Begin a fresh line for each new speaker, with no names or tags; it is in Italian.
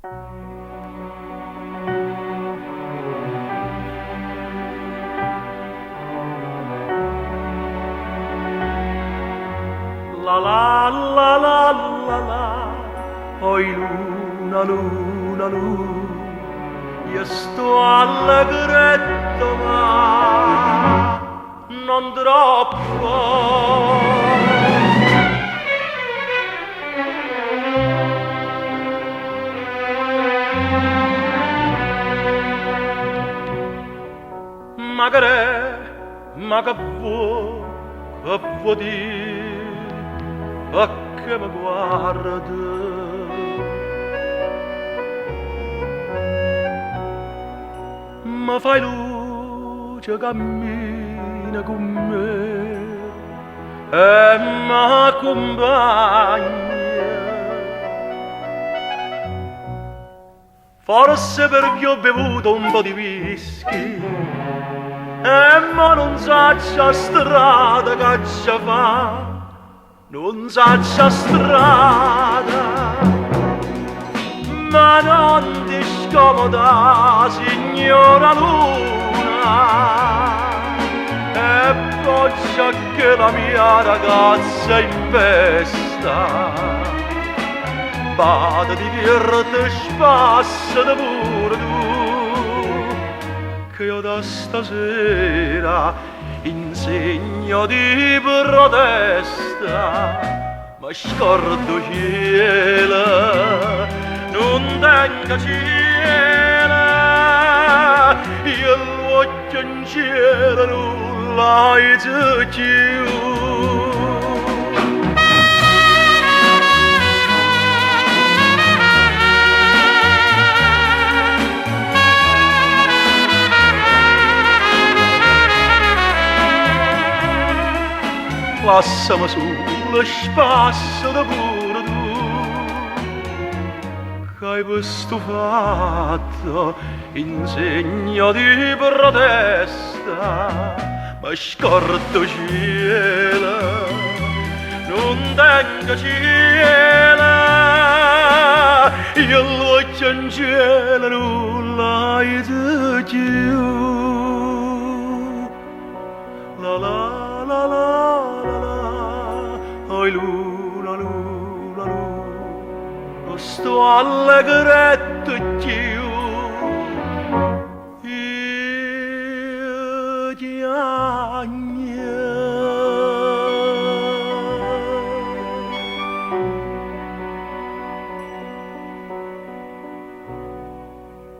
La la la la la la, oi luna, luna, luna, io sto allegretto ma non troppo. Ma che vuoi dire? A che mi guarda? Ma fai luce, cammina con me e mi accompagna. Forse perché ho bevuto un po' di whisky ma non saccia strada che ci fa, non saccia strada, ma non ti scomoda, signora Luna, e poggia che la mia ragazza in festa, vada di dirti spassa da pure tu, che io da stasera in segno di protesta ma scordo cielo, non tengo cielo, io l'occhio in cielo non l'hai più. Lassami sullo spasso da pure tu, che hai questo fatto in segno di protesta, ma scordo cielo, non tengo cielo, io l'occhio in cielo non l'hai più. La la la la. Oi luna, luna, luna, sto allegretto più.